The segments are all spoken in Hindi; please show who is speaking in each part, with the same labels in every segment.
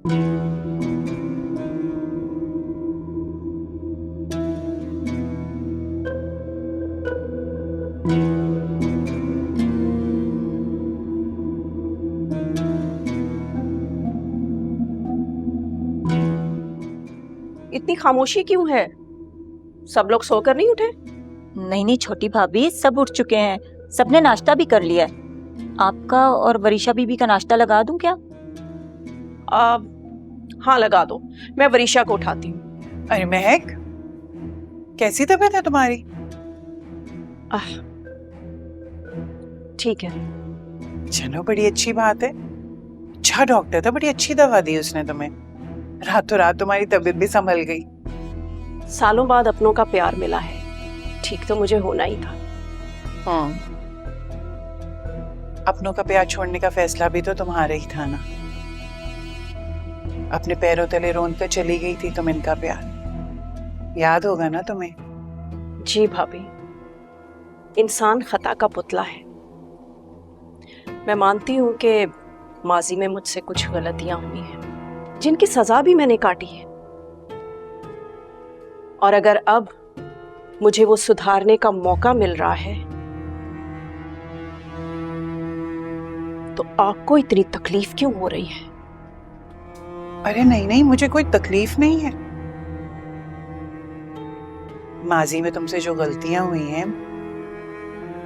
Speaker 1: इतनी खामोशी क्यों है? सब लोग सोकर नहीं उठे?
Speaker 2: नहीं नहीं छोटी भाभी, सब उठ चुके हैं, सबने नाश्ता भी कर लिया है। आपका और वरीशा बीबी का नाश्ता लगा दूं क्या?
Speaker 1: हाँ लगा दो, मैं वरीशा को उठाती हूँ।
Speaker 3: अरे महक, कैसी तबीयत है तुम्हारी?
Speaker 1: ठीक है।
Speaker 3: चलो बड़ी अच्छी बात है। अच्छा डॉक्टर था, बड़ी अच्छी दवा दी उसने तुम्हें, रातों रात तुम्हारी तबीयत भी संभल गई।
Speaker 1: सालों बाद अपनों का प्यार मिला है, ठीक तो मुझे होना ही था।
Speaker 3: अपनों का प्यार छोड़ने का फैसला भी तो तुम्हारा ही था ना। अपने पैरों तले रोंद कर चली गई थी तुम इनका प्यार, याद होगा ना तुम्हें?
Speaker 1: जी भाभी, इंसान खता का पुतला है। मैं मानती हूं कि माजी में मुझसे कुछ गलतियां हुई हैं, जिनकी सजा भी मैंने काटी है, और अगर अब मुझे वो सुधारने का मौका मिल रहा है तो आपको इतनी तकलीफ क्यों हो रही है?
Speaker 3: अरे नहीं नहीं, मुझे कोई तकलीफ नहीं है। माजी में तुमसे जो गलतियां हुई हैं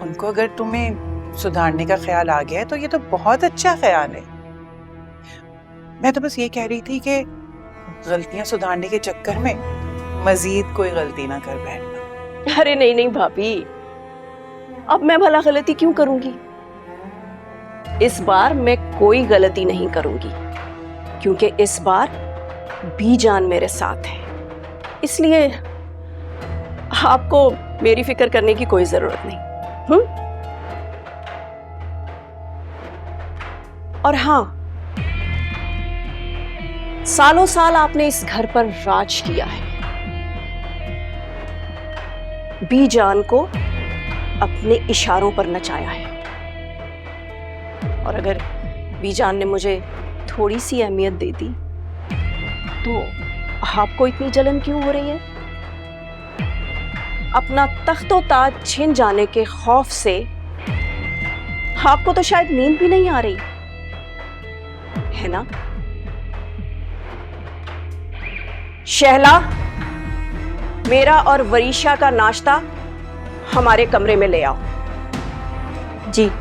Speaker 3: उनको अगर तुम्हें सुधारने का ख्याल आ गया है तो ये तो बहुत अच्छा ख्याल है। मैं तो बस ये कह रही थी कि गलतियां सुधारने के चक्कर में मजीद कोई गलती ना कर बैठना।
Speaker 1: अरे नहीं नहीं भाभी, अब मैं भला गलती क्यों करूंगी? इस बार मैं कोई गलती नहीं करूंगी, क्योंकि इस बार बीजान मेरे साथ है, इसलिए आपको मेरी फिक्र करने की कोई जरूरत नहीं। और हाँ, सालों साल आपने इस घर पर राज किया है, बीजान को अपने इशारों पर नचाया है, और अगर बीजान ने मुझे थोड़ी सी अहमियत दे दी तो आपको इतनी जलन क्यों हो रही है? अपना तख्तो ताज छिन जाने के खौफ से आपको तो शायद नींद भी नहीं आ रही है ना? शहला, मेरा और वरीशा का नाश्ता हमारे कमरे में ले आओ।
Speaker 2: जी।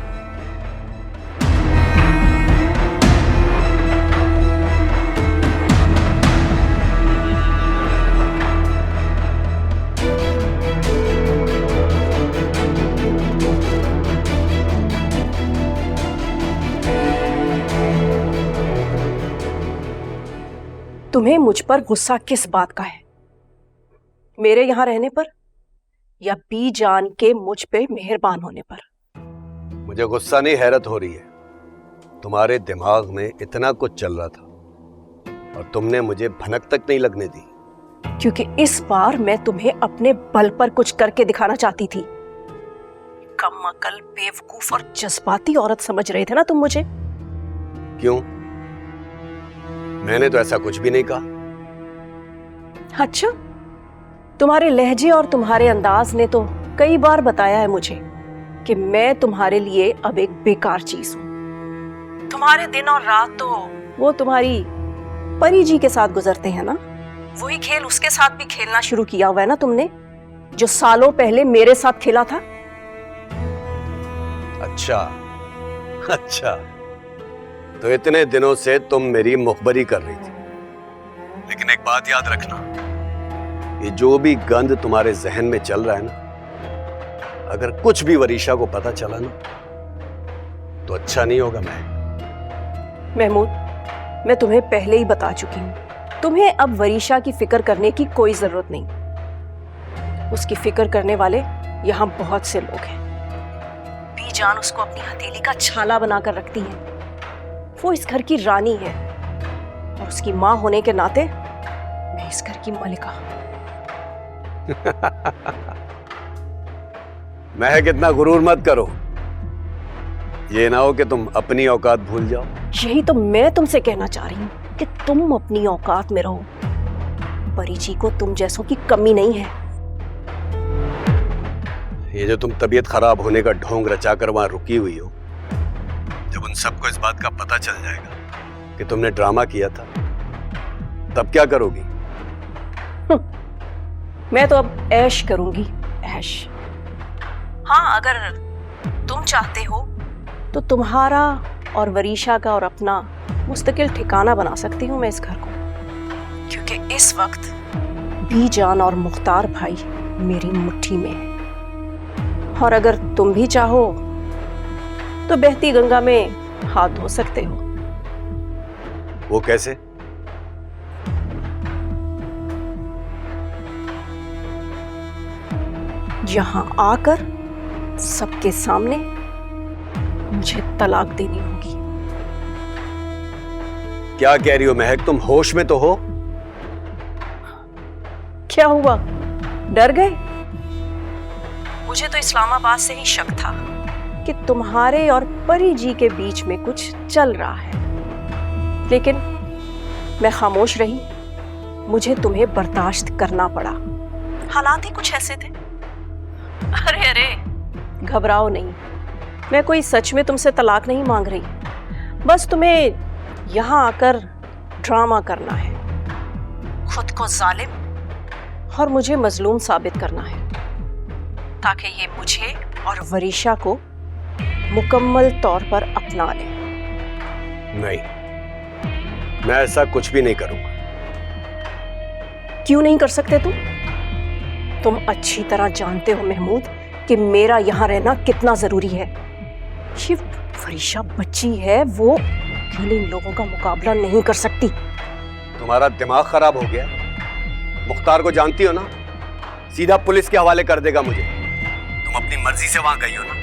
Speaker 1: तुम्हें मुझ पर गुस्सा किस बात का है? मेरे यहां रहने पर या बीजान के मुझ पे मेहरबान होने पर?
Speaker 4: मुझे गुस्सा नहीं, हैरत हो रही है। तुम्हारे दिमाग में इतना कुछ चल रहा था और तुमने मुझे भनक तक नहीं लगने दी।
Speaker 1: क्योंकि इस बार मैं तुम्हें अपने बल पर कुछ करके दिखाना चाहती थी। कम अकल, बेवकूफ और जज्बाती औरत समझ रहे थे ना तुम मुझे।
Speaker 4: क्यों? मैंने तो ऐसा कुछ भी नहीं कहा।
Speaker 1: अच्छा, तुम्हारे लहजे और तुम्हारे अंदाज ने तो कई बार बताया है मुझे कि मैं तुम्हारे लिए अब एक बेकार चीज हूं। तुम्हारे दिन और रात तो वो तुम्हारी परी जी के साथ गुजरते हैं ना। वही खेल उसके साथ भी खेलना शुरू किया हुआ है ना तुमने, जो सालों पहले मेरे साथ खेला था।
Speaker 4: अच्छा अच्छा, तो इतने दिनों से तुम मेरी मुखबरी कर रही थी। लेकिन एक बात याद रखना, ये जो भी गंद तुम्हारे जहन में चल रहा है ना, अगर कुछ भी वरीशा को पता चला ना तो अच्छा नहीं होगा।
Speaker 1: महमूद, मैं तुम्हें पहले ही बता चुकी हूं, तुम्हें अब वरीशा की फिक्र करने की कोई जरूरत नहीं। उसकी फिक्र करने वाले यहां बहुत से लोग हैं। बीजान उसको अपनी हथेली का छाला बनाकर रखती है। वो इस घर की रानी है और उसकी मां होने के नाते मैं इस घर की मलिका।
Speaker 4: महक, इतना गुरूर मत करो, ये ना हो कि तुम अपनी औकात भूल जाओ।
Speaker 1: यही तो मैं तुमसे कहना चाह रही हूं कि तुम अपनी औकात में रहो। परी जी को तुम जैसों की कमी नहीं है।
Speaker 4: ये जो तुम तबीयत खराब होने का ढोंग रचा कर वहां रुकी हुई हो, जब उन सबको इस बात का पता चल जाएगा कि तुमने ड्रामा किया था, तब क्या करोगी?
Speaker 1: मैं तो अब ऐश करूंगी, ऐश। हाँ, अगर तुम चाहते हो तो तुम्हारा और वरीशा का और अपना मुस्तकिल ठिकाना बना सकती हूँ मैं इस घर को, क्योंकि इस वक्त बीजान और मुख्तार भाई मेरी मुट्ठी में है। और अगर तुम भी चाहो तो बहती गंगा में हाथ धो सकते हो।
Speaker 4: वो कैसे?
Speaker 1: यहां आकर सबके सामने मुझे तलाक देनी होगी।
Speaker 4: क्या कह रही हो महक? तुम होश में तो हो?
Speaker 1: क्या हुआ, डर गए? मुझे तो इस्लामाबाद से ही शक था कि तुम्हारे और परी जी के बीच में कुछ चल रहा है, लेकिन मैं खामोश रही। मुझे तुम्हें बर्दाश्त करना पड़ा, हालात ही कुछ ऐसे थे। अरे अरे, घबराओ नहीं, मैं कोई सच में तुमसे तलाक नहीं मांग रही। बस तुम्हें यहां आकर ड्रामा करना है, खुद को जालिम और मुझे मजलूम साबित करना है, ताकि ये मुझे और वरीशा को मुकम्मल तौर पर अपना ले।
Speaker 4: नहीं, मैं ऐसा कुछ भी नहीं करूंगा।
Speaker 1: क्यों नहीं कर सकते तुम अच्छी तरह जानते हो महमूद कि मेरा यहां रहना कितना जरूरी है। ये वरीशा बच्ची है, वो अकेले इन लोगों का मुकाबला नहीं कर सकती।
Speaker 4: तुम्हारा दिमाग खराब हो गया? मुख्तार को जानती हो ना, सीधा पुलिस के हवाले कर देगा मुझे। तुम अपनी मर्जी से वहां गई हो ना,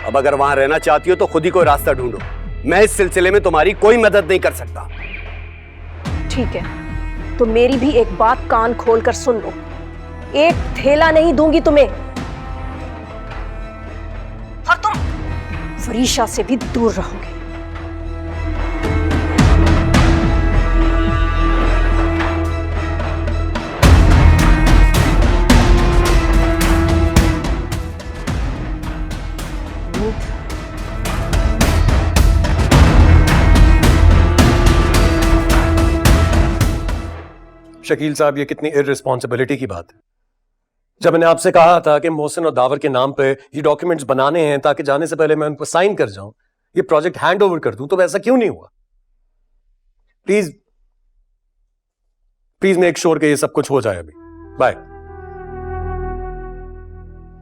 Speaker 4: अब अगर वहां रहना चाहती हो तो खुद ही कोई रास्ता ढूंढो। मैं इस सिलसिले में तुम्हारी कोई मदद नहीं कर सकता।
Speaker 1: ठीक है, तो मेरी भी एक बात कान खोलकर सुन लो। एक थैला नहीं दूंगी तुम्हें, और तुम वरीशा से भी दूर रहोगे।
Speaker 5: शकील साहब, ये कितनी इररिस्पॉन्सिबिलिटी की बात है। जब मैंने आपसे कहा था कि मोहसिन और दावर के नाम पे ये डॉक्यूमेंट्स बनाने हैं ताकि जाने से पहले मैं उनको साइन कर जाऊं, ये प्रोजेक्ट हैंड ओवर कर दूं, तो ऐसा क्यों नहीं हुआ? प्लीज प्लीज मेक श्योर कि ये सब कुछ हो जाए अभी। बाय।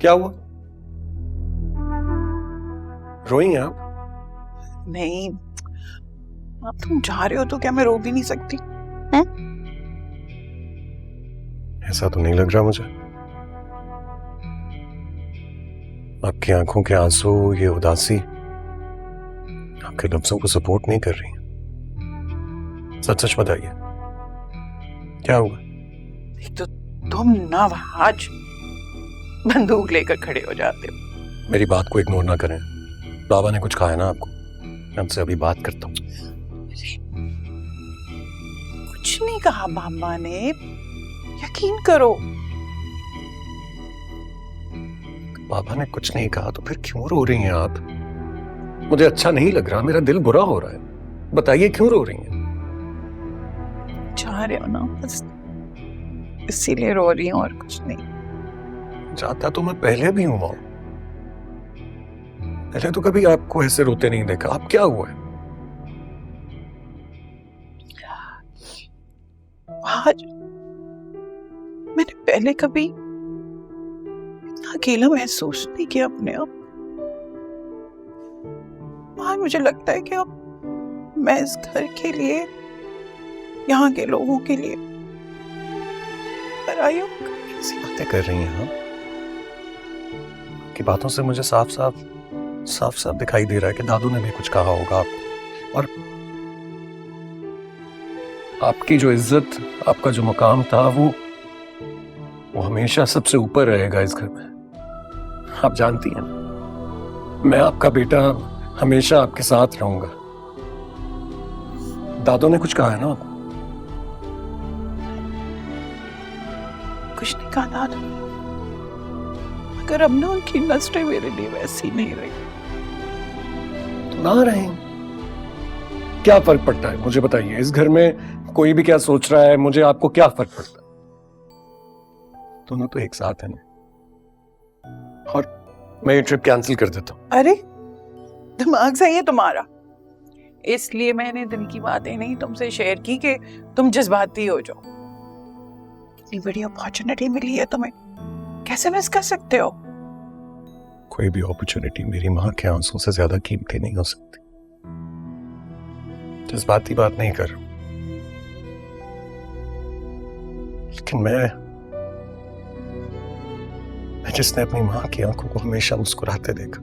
Speaker 5: क्या हुआ? रोइंग हैं आप?
Speaker 3: नहीं, अब तुम जा रहे हो तो क्या मैं रो भी नहीं सकती? हैं?
Speaker 5: ऐसा तो नहीं लग रहा मुझे। आपकी आंखों के आंसू, ये उदासी आपके लफ्जों को सपोर्ट नहीं कर रही। सच सच बताइए, क्या हुआ?
Speaker 3: एक तो तुम ना आज बंदूक लेकर खड़े हो जाते हो।
Speaker 5: मेरी बात को इग्नोर ना करें। बाबा ने कुछ कहा है ना आपको, मैं आपसे अभी बात करता हूँ।
Speaker 3: कुछ नहीं कहा बाबा ने, यकीन करो।
Speaker 5: बाबा ने कुछ नहीं कहा तो फिर क्यों रो रही हैं आप? मुझे अच्छा नहीं लग रहा, मेरा दिल बुरा हो रहा है। बताइए क्यों रो रही हैं?
Speaker 3: जा रहे हो ना, बस इसीलिए रो रही हूँ और कुछ नहीं।
Speaker 5: जाता तो मैं पहले भी हूं मां। पहले तो कभी आपको ऐसे रोते नहीं देखा। आप क्या हुआ है?
Speaker 3: आज मैंने पहले कभी इतना अकेला महसूस नहीं किया अपने आप। आज मुझे लगता है कि अब मैं इस घर के लिए, यहाँ के लोगों के लिए पराई हूं।
Speaker 5: कैसी बातें कर रही हैं आप? की बातों से मुझे साफ साफ दिखाई दे रहा है कि दादू ने भी कुछ कहा होगा आपको, और आपकी जो इज्जत, आपका जो मुकाम था, वो हमेशा सबसे ऊपर रहेगा इस घर में। आप जानती हैं, मैं आपका बेटा हमेशा आपके साथ रहूंगा। दादू ने कुछ कहा है ना आपको?
Speaker 3: कुछ नहीं कहा दादा, मगर अब ना उनकी नजरें मेरे लिए वैसी नहीं रही।
Speaker 5: तो ना रहे, क्या फर्क पड़ता है मुझे बताइए। इस घर में कोई भी क्या सोच रहा है, मुझे आपको क्या फर्क पड़ता है? दोनों तो एक साथ हैं ना। और मैं ये ट्रिप कैंसिल कर देता हूँ।
Speaker 3: अरे दिमाग सही है तुम्हारा, इसलिए मैंने दिल की बातें नहीं तुमसे शेयर की कि तुम जज्बाती हो जाओ। इतनी बड़ी अपॉर्चुनिटी मिली है तुम्हें, कैसे मिस कर सकते हो?
Speaker 5: कोई भी अपॉर्चुनिटी मेरी माँ के आंसू से ज्यादा कीमती नहीं हो सकती। जज्बाती बात नहीं कर रहा हूं, लेकिन मैं जिसने अपनी माँ की आंखों को हमेशा मुस्कुराते देखा,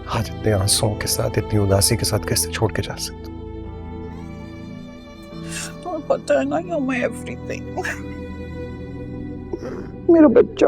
Speaker 5: आज इतने आंसुओं के साथ, इतनी उदासी के साथ कैसे छोड़ के जा सकता?
Speaker 3: तुम्हें पता है ना, you're my everything, मेरा बच्चा।